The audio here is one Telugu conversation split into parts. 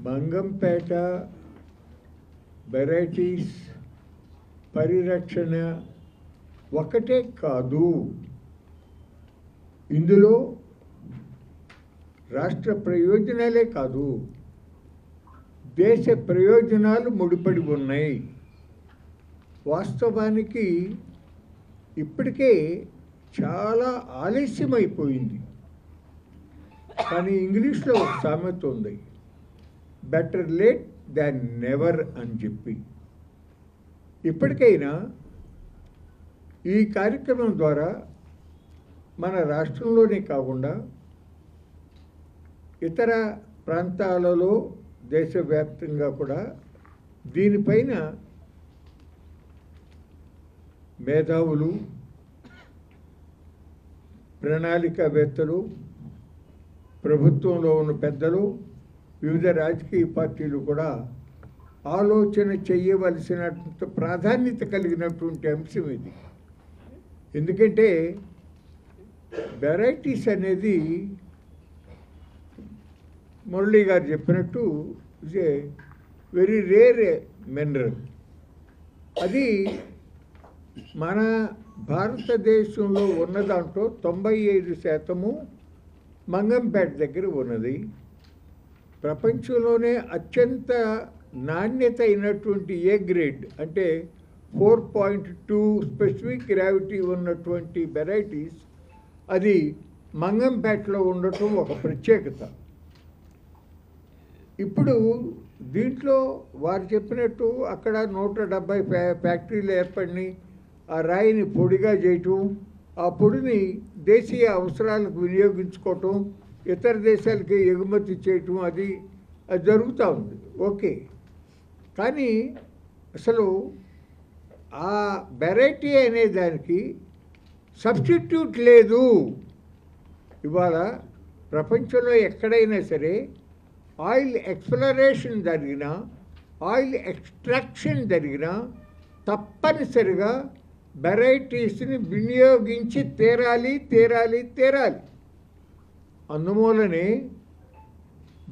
మంగంపేట వెరైటీస్ పరిరక్షణ ఒకటే కాదు, ఇందులో రాష్ట్ర ప్రయోజనాలే కాదు, దేశ ప్రయోజనాలు ముడిపడి ఉన్నాయి. వాస్తవానికి ఇప్పటికే చాలా ఆలస్యమైపోయింది. కానీ ఇంగ్లీష్లో ఒక సామెత ఉంది, బెటర్ లేట్ దాన్ నెవర్ అని చెప్పి. ఇప్పటికైనా ఈ కార్యక్రమం ద్వారా మన రాష్ట్రంలోనే కాకుండా ఇతర ప్రాంతాలలో దేశవ్యాప్తంగా కూడా దీనిపైన మేధావులు, ప్రణాళికావేత్తలు, ప్రభుత్వంలో ఉన్న పెద్దలు, వివిధ రాజకీయ పార్టీలు కూడా ఆలోచన చేయవలసినంత ప్రాధాన్యత కలిగినటువంటి అంశం ఇది. ఎందుకంటే వెరైటీస్ అనేది మురళీ గారు చెప్పినట్టు is a very rare mineral. అది మన భారతదేశంలో ఉన్న దాంట్లో 95% మంగంపేట దగ్గర ఉన్నది. ప్రపంచంలోనే అత్యంత నాణ్యత అయినటువంటి ఏ గ్రేడ్ అంటే 4.2 స్పెసిఫిక్ గ్రావిటీ ఉన్నటువంటి వెరైటీస్ అది మంగంపేటలో ఉండటం ఒక ప్రత్యేకత. ఇప్పుడు దీంట్లో వారు చెప్పినట్టు అక్కడ 170 ఫ్యాక్టరీలు ఏర్పడినాయి. ఆ రాయిని పొడిగా చేయటం, ఆ పొడిని దేశీయ అవసరాలకు వినియోగించుకోవటం, ఇతర దేశాలకి ఎగుమతి చేయటం అది జరుగుతూ ఉంది. ఓకే, కానీ అసలు ఆ వెరైటీ అనే దానికి సబ్స్టిట్యూట్ లేదు. ఇవాళ ప్రపంచంలో ఎక్కడైనా సరే ఆయిల్ ఎక్స్ప్లోరేషన్ జరిగినా, ఆయిల్ ఎక్స్ట్రాక్షన్ జరిగినా తప్పనిసరిగా వెరైటీస్ని వినియోగించి తీరాలి. అందువల్లనే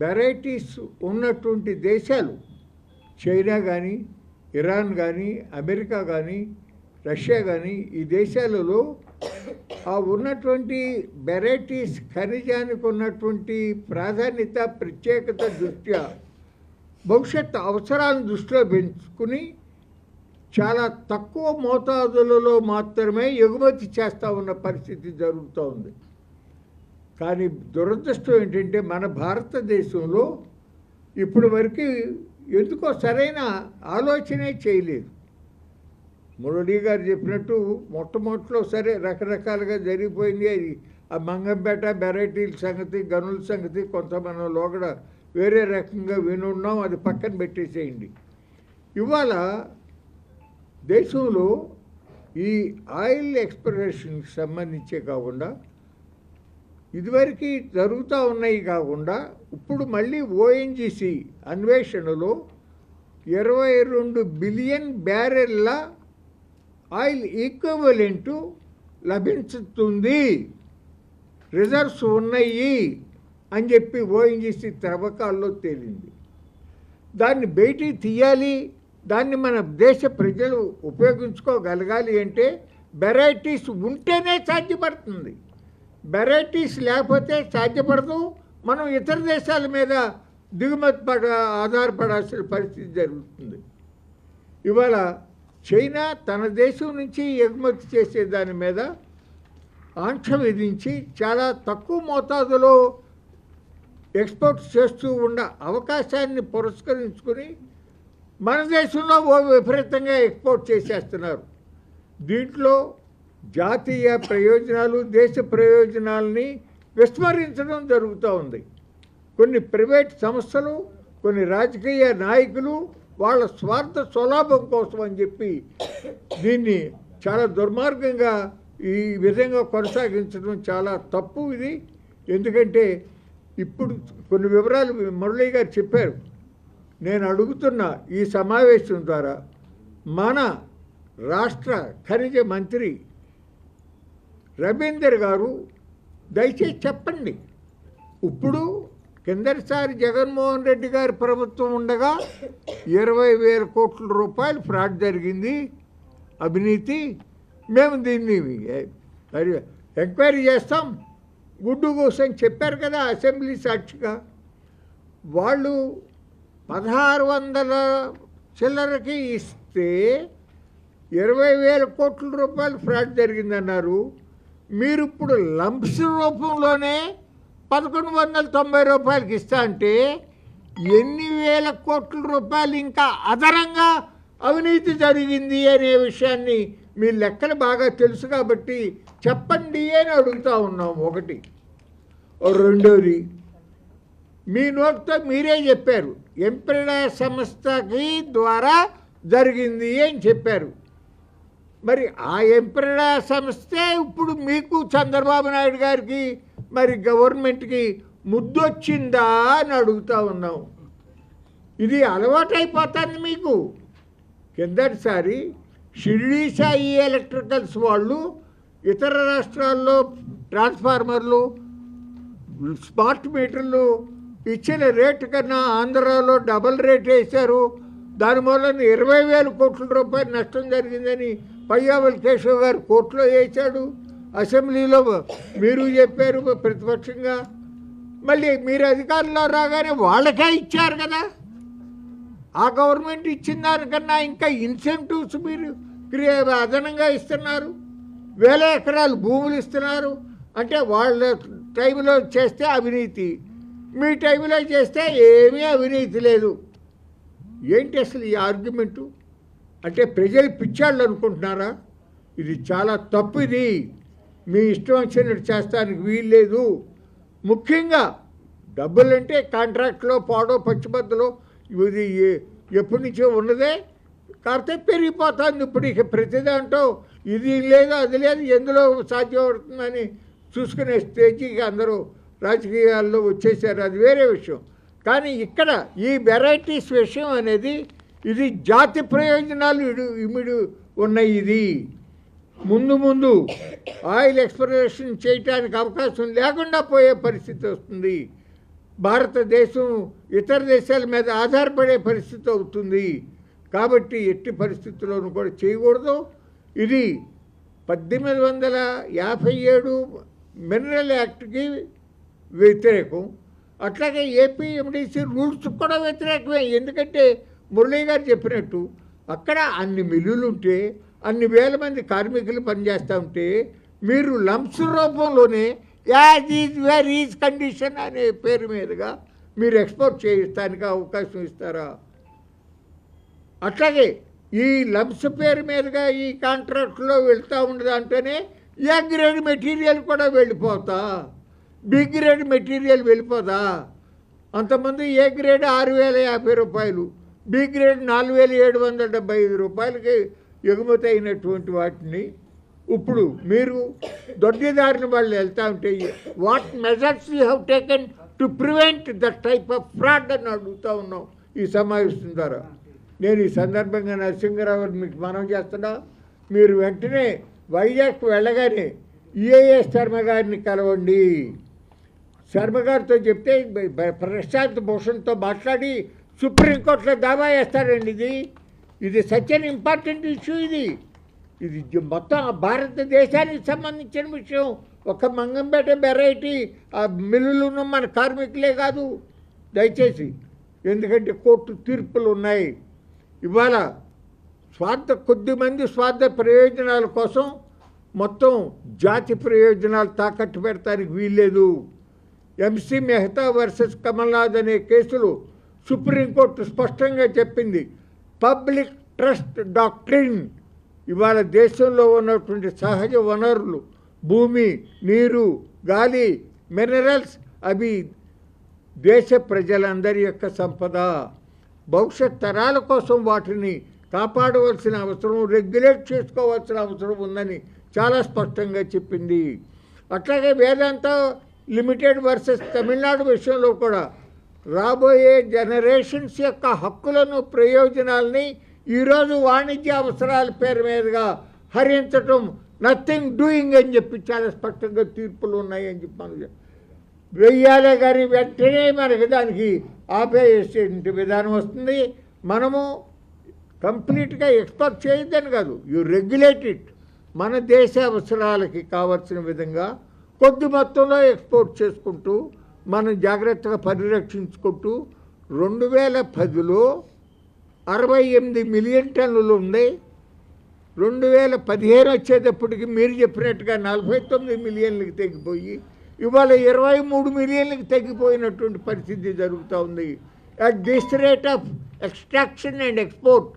వెరైటీస్ ఉన్నటువంటి దేశాలు చైనా కానీ, ఇరాన్ కానీ, అమెరికా కానీ, రష్యా కానీ, ఈ దేశాలలో ఆ ఉన్నటువంటి వెరైటీస్ ఖనిజానికి ఉన్నటువంటి ప్రాధాన్యత, ప్రత్యేకత దృష్ట్యా భవిష్యత్ అవసరాలను దృష్టిలో పెంచుకుని చాలా తక్కువ మోతాదులలో మాత్రమే ఎగుమతి చేస్తూ ఉన్న పరిస్థితి జరుగుతూ ఉంది. కానీ దురదృష్టం ఏంటంటే మన భారతదేశంలో ఇప్పటి వరకు ఎందుకో సరైన ఆలోచనే చేయలేదు. మురళీ గారు చెప్పినట్టు మొట్టమొదటిలో సరే రకరకాలుగా జరిగిపోయింది. అది ఆ మంగంపేట వెరైటీల సంగతి, గనుల సంగతి కొంత మనం లోగడ వేరే రకంగా వినున్నాం, అది పక్కన పెట్టేసేయండి. ఇవాళ దేశంలో ఈ ఆయిల్ ఎక్స్ప్లోరేషన్కి సంబంధించే కాకుండా ఇదివరకు జరుగుతూ ఉన్నాయి కాకుండా ఇప్పుడు మళ్ళీ ఓఎన్జీసీ అన్వేషణలో 22 బిలియన్ బ్యారెల్ల ఆయిల్ ఈక్వివలెంటు లభించుతుంది, రిజర్వ్స్ ఉన్నాయి అని చెప్పి ఓఎన్జీసీ త్రవ్వకాల్లో తేలింది. దాన్ని బయటికి తీయాలి, దాన్ని మన దేశ ప్రజలు ఉపయోగించుకోగలగాలి అంటే వెరైటీస్ ఉంటేనే సాధ్యపడుతుంది. వెరైటీస్ లేకపోతే సాధ్యపడదు. మనం ఇతర దేశాల మీద దిగుమతి ఆధారపడాల్సిన పరిస్థితి జరుగుతుంది. ఇవాళ చైనా తన దేశం నుంచి ఎగుమతి చేసే దాని మీద ఆంక్ష విధించి చాలా తక్కువ మోతాదులో ఎక్స్పోర్ట్ చేస్తూ ఉన్న అవకాశాన్ని పురస్కరించుకుని మన దేశంలో విపరీతంగా ఎక్స్పోర్ట్ చేసేస్తున్నారు. దీంట్లో జాతీయ ప్రయోజనాలు, దేశ ప్రయోజనాలని విస్మరించడం జరుగుతూ ఉంది. కొన్ని ప్రైవేట్ సంస్థలు, కొన్ని రాజకీయ నాయకులు వాళ్ళ స్వార్థ స్వలాభం కోసం అని చెప్పి దీన్ని చాలా దుర్మార్గంగా ఈ విధంగా కొనసాగించడం చాలా తప్పు ఇది. ఎందుకంటే ఇప్పుడు కొన్ని వివరాలు మురళీ గారు చెప్పారు. నేను అడుగుతున్న ఈ సమావేశం ద్వారా మన రాష్ట్ర ఖనిజ మంత్రి రవీందర్ గారు దయచేసి చెప్పండి, ఇప్పుడు కిందటిసారి జగన్మోహన్ రెడ్డి గారి ప్రభుత్వం ఉండగా 20,000 కోట్ల రూపాయలు ఫ్రాడ్ జరిగింది, అవినీతి. మేము దీన్ని ఎంక్వైరీ చేస్తాం గుడ్డు కోసం చెప్పారు కదా అసెంబ్లీ సాక్షిగా. వాళ్ళు 1,600 చిల్లరకి ఇస్తే 20,000 కోట్ల రూపాయలు ఫ్రాడ్ జరిగిందన్నారు. మీరు ఇప్పుడు లంప్స్ రూపంలోనే 1,190 రూపాయలకి ఇస్తా అంటే ఎన్ని వేల కోట్ల రూపాయలు ఇంకా అదనంగా అవినీతి జరిగింది అనే విషయాన్ని మీ లెక్కలు బాగా తెలుసు కాబట్టి చెప్పండి అని అడుగుతూ ఉన్నాం. ఒకటి. రెండోది, మీ నోటితో మీరే చెప్పారు ఎంప్రెడా సంస్థకి ద్వారా జరిగింది అని చెప్పారు. మరి ఆ ఎంప్రెడా సంస్థే ఇప్పుడు మీకు చంద్రబాబు నాయుడు గారికి మరి గవర్నమెంట్కి ముద్దొచ్చిందా అని అడుగుతూ ఉన్నాం. ఇది అలవాటైపోతుంది మీకు. కిందటిసారి షిరిడి సాయి ఎలక్ట్రికల్స్ వాళ్ళు ఇతర రాష్ట్రాల్లో ట్రాన్స్ఫార్మర్లు, స్మార్ట్ మీటర్లు ఇచ్చిన రేటు కన్నా ఆంధ్రాలో డబల్ రేట్ వేశారు. దాని మూలన 20,000 కోట్ల రూపాయలు నష్టం జరిగిందని పయ్యావల్ కేశవ్ గారు కోర్టులో వేశాడు. అసెంబ్లీలో మీరు చెప్పారు ప్రతిపక్షంగా. మళ్ళీ మీరు అధికారంలో రాగానే వాళ్ళకే ఇచ్చారు కదా. ఆ గవర్నమెంట్ ఇచ్చిన దానికన్నా ఇంకా ఇన్సెంటివ్స్ మీరు అదనంగా ఇస్తున్నారు. 1,000 ఎకరాలు భూములు ఇస్తున్నారు. అంటే వాళ్ళ టైంలో చేస్తే అవినీతి, మీ టైంలో చేస్తే ఏమీ అవినీతి లేదు. ఏంటి అసలు ఈ ఆర్గ్యుమెంటు? అంటే ప్రజలు పిచ్చాళ్ళు అనుకుంటున్నారా? ఇది చాలా తప్పు. ఇది మీ ఇష్టం వచ్చినట్టు చేస్తానికి వీల్లేదు. ముఖ్యంగా డబ్బులంటే కాంట్రాక్ట్లో పాడో పచ్చిబద్దలో ఇది ఎప్పటి నుంచో ఉన్నదే, కాకపోతే పెరిగిపోతుంది. ఇప్పుడు ఇక ప్రతి దాంట్లో ఇది లేదు అది లేదు ఎందులో సాధ్యపడుతుందని చూసుకునే స్టేజ్కి అందరూ రాజకీయాల్లో వచ్చేసారు. అది వేరే విషయం. కానీ ఇక్కడ ఈ వెరైటీస్ విషయం అనేది ఇది జాతి ప్రయోజనాలు ఇమిడి ఉన్నాయి. ఇది ముందు ఆయిల్ ఎక్స్ప్లోరేషన్ చేయడానికి అవకాశం లేకుండా పోయే పరిస్థితి వస్తుంది. భారతదేశం ఇతర దేశాల మీద ఆధారపడే పరిస్థితి అవుతుంది. కాబట్టి ఎట్టి పరిస్థితుల్లోనూ కూడా చేయకూడదు. ఇది 1857 మినరల్ యాక్ట్కి వ్యతిరేకం. అట్లాగే ఏపీఎండిసి రూల్స్ కూడా వ్యతిరేకమే. ఎందుకంటే మురళీ గారు చెప్పినట్టు అక్కడ అన్ని మిల్లులు ఉంటే, అన్ని వేల మంది కార్మికులు పనిచేస్తూ ఉంటే మీరు లంప్స్ రూపంలోనే as is where is condition అనే పేరు మీదుగా మీరు ఎక్స్పోర్ట్ చేయడానికి అవకాశం ఇస్తారా? అట్లాగే ఈ లంప్స్ పేరు మీదుగా ఈ కాంట్రాక్ట్లో వెళ్తూ ఉండదు అంటేనే ఏ గ్రేడ్ మెటీరియల్ కూడా వెళ్ళిపోతా, బి గ్రేడ్ మెటీరియల్ వెళ్ళిపోదా? అంతమంది ఏ గ్రేడ్ 6,050 రూపాయలు, బి గ్రేడ్ 4,775 రూపాయలకి ఎగుమతి అయినటువంటి వాటిని ఇప్పుడు మీరు దొడ్డిదారిని వాళ్ళు వెళ్తూ ఉంటే what measures you have taken to prevent that type of fraud అని అడుగుతూ ఉన్నాం ఈ సమావేశం ద్వారా. నేను ఈ సందర్భంగా నరసింహరావు మీకు మనం చేస్తున్నా, మీరు వెంటనే వైజాగ్ వెళ్ళగానే ఈఏఎస్ శర్మ గారిని కలవండి. శర్మ గారితో చెప్తే ప్రశాంత్ భూషణ్తో మాట్లాడి సుప్రీంకోర్టులో దావా వేస్తారండి. ఇది సచ్ అన్ ఇంపార్టెంట్ ఇష్యూ. ఇది మొత్తం భారతదేశానికి సంబంధించిన విషయం. ఒక మంగంపేట వెరైటీ ఆ మిల్లులు ఉన్న మన కార్మికులే కాదు దయచేసి, ఎందుకంటే కోర్టు తీర్పులు ఉన్నాయి. ఇవాళ కొద్దిమంది స్వార్థ ప్రయోజనాల కోసం మొత్తం జాతి ప్రయోజనాలు తాకట్టు పెడతానికి వీల్లేదు. ఎంసీ మెహతా వర్సెస్ కమల్నాథ్ అనే కేసులు సుప్రీంకోర్టు స్పష్టంగా చెప్పింది. పబ్లిక్ ట్రస్ట్ డాక్ట్రిన్ ఇవాళ దేశంలో ఉన్నటువంటి సహజ వనరులు, భూమి, నీరు, గాలి, మినరల్స్ అవి దేశ ప్రజలందరి యొక్క సంపద. భవిష్యత్ తరాల కోసం వాటిని కాపాడవలసిన అవసరం, రెగ్యులేట్ చేసుకోవాల్సిన అవసరం ఉందని చాలా స్పష్టంగా చెప్పింది. అట్లాగే వేదాంత లిమిటెడ్ వర్సెస్ తమిళనాడు విషయంలో కూడా రాబోయే జనరేషన్స్ యొక్క హక్కులను, ప్రయోజనాలని ఈరోజు వాణిజ్య అవసరాల పేరు మీదుగా హరించటం నథింగ్ డూయింగ్ అని చెప్పి చాలా స్పష్టంగా తీర్పులు ఉన్నాయని చెప్పాను. వెయ్యాలే కానీ వెంటనే మనకి దానికి ఆపేసే విధానం వస్తుంది. మనము కంప్లీట్గా ఎక్స్పోర్ట్ చేయొద్దని కాదు, యు రెగ్యులేట్ ఇట్. మన దేశ అవసరాలకి కావాల్సిన విధంగా కొద్ది మొత్తంలో ఎక్స్పోర్ట్ చేసుకుంటూ మనం జాగ్రత్తగా పరిరక్షించుకుంటూ 2010లో 68 మిలియన్ టన్నులు ఉంది. 2015 వచ్చేటప్పటికి మీరు చెప్పినట్టుగా 49 మిలియన్లకి తగ్గిపోయి ఇవాళ 23 మిలియన్లకి తగ్గిపోయినటువంటి పరిస్థితి జరుగుతూ ఉంది. At this rate of extraction and export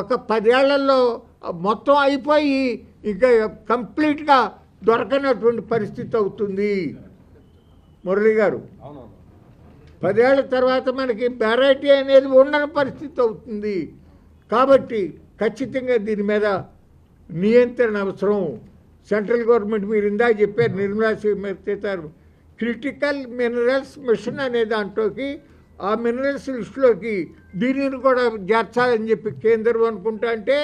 ఒక 10 ఏళ్లలో మొత్తం అయిపోయి ఇంకా కంప్లీట్గా దొరకనటువంటి పరిస్థితి అవుతుంది. మురళి గారు, 10 ఏళ్ల తర్వాత మనకి వెరైటీ అనేది ఉండని పరిస్థితి అవుతుంది. కాబట్టి ఖచ్చితంగా దీని మీద నియంత్రణ అవసరం. సెంట్రల్ గవర్నమెంట్ మీరు ఇందాక చెప్పారు, Nirmala Sitharaman critical minerals mission అనే దాంట్లోకి ఆ మినరల్స్ లిస్టులోకి దీనిని కూడా చేర్చాలని చెప్పి కేంద్రం అనుకుంటా అంటే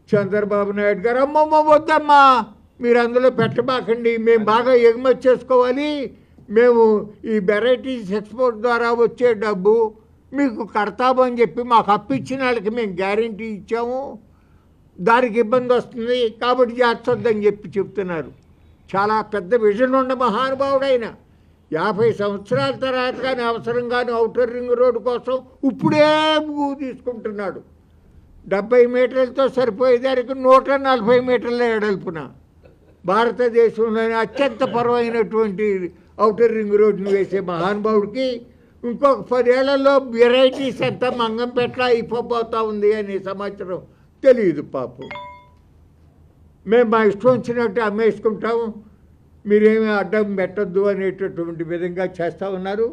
చంద్రబాబు నాయుడు గారు అమ్మమ్మ వద్దమ్మా మీరు అందులో పెట్టబాకండి, మేము బాగా ఎగుమతి చేసుకోవాలి, మేము ఈ వెరైటీస్ ఎక్స్పోర్ట్ ద్వారా వచ్చే డబ్బు మీకు కడతామని చెప్పి మాకు అప్పిచ్చిన వాళ్ళకి మేము గ్యారంటీ ఇచ్చాము, దానికి ఇబ్బంది వస్తుంది కాబట్టి చేర్చొద్దని చెప్పి చెప్తున్నారు. చాలా పెద్ద విజన్ ఉన్న మహానుభావుడైన 50 సంవత్సరాల తర్వాత కానీ అవసరం కానీ ఔటర్ రింగ్ రోడ్డు కోసం ఇప్పుడే తీసుకుంటున్నాడు. 70 మీటర్లతో సరిపోయేదానికి 140 మీటర్ల ఎడల్పున భారతదేశంలోని అత్యంత పొడవైనటువంటి ఔటర్ రింగ్ రోడ్డును వేసే మహానుభావుడికి ఇంకొక 10 ఏళ్లలో వెరైటీస్ అంతా మంగంపేట అయిపోతూ ఉంది అనే సమాచారం తెలియదు. పాపం మేము మా ఇష్టం వచ్చినట్టు అమ్మేసుకుంటాము, మీరేమీ అడ్డం పెట్టద్దు అనేటటువంటి విధంగా చేస్తూ ఉన్నారు.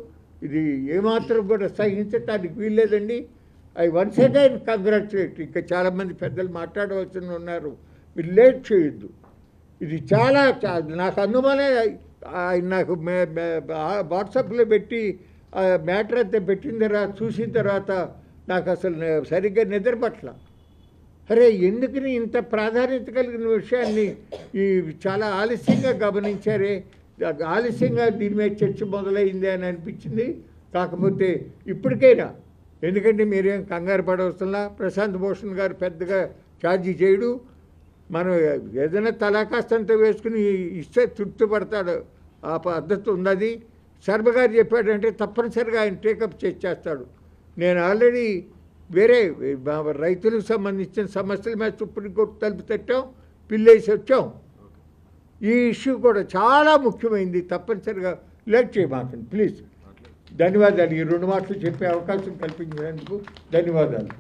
ఇది ఏమాత్రం కూడా సహించటానికి వీల్లేదండి. I once again congratulate. ఇంకా చాలామంది పెద్దలు మాట్లాడవలసి ఉన్నారు, మీరు లేట్ చేయొద్దు. ఇది చాలా నాకు అందువల్లే నాకు వాట్సాప్లో పెట్టి మ్యాటర్ అంతా పెట్టిన తర్వాత చూసిన తర్వాత నాకు అసలు సరిగ్గా నిద్ర పట్ల. అరే ఎందుకని ఇంత ప్రాధాన్యత కలిగిన విషయాన్ని ఈ చాలా ఆలస్యంగా గమనించారే, ఆలస్యంగా దీని మీద చర్చ మొదలైంది అని అనిపించింది. కాకపోతే ఇప్పటికైనా, ఎందుకంటే మీరేం కంగారు పడవలసింలా, ప్రశాంత్ భూషణ్ గారు పెద్దగా ఛార్జీ చేయడు, మనం ఏదైనా తలాకాస్తంతో వేసుకుని ఇస్తే తృప్తి పడతాడు, ఆ పద్ధతి ఉన్నది. శర్మ గారు చెప్పాడంటే తప్పనిసరిగా ఆయన టేకప్ చేస్తాడు. నేను ఆల్రెడీ వేరే రైతులకు సంబంధించిన సమస్యల మీద సుప్రీంకోర్టు తలుపు తట్టాం, పిల్లేసి వచ్చాం. ఈ ఇష్యూ కూడా చాలా ముఖ్యమైనది, తప్పనిసరిగా లేట్ చేయమాకండి ప్లీజ్. ధన్యవాదాలు. ఈ 2 మాటలు చెప్పే అవకాశం కల్పించినందుకు ధన్యవాదాలు.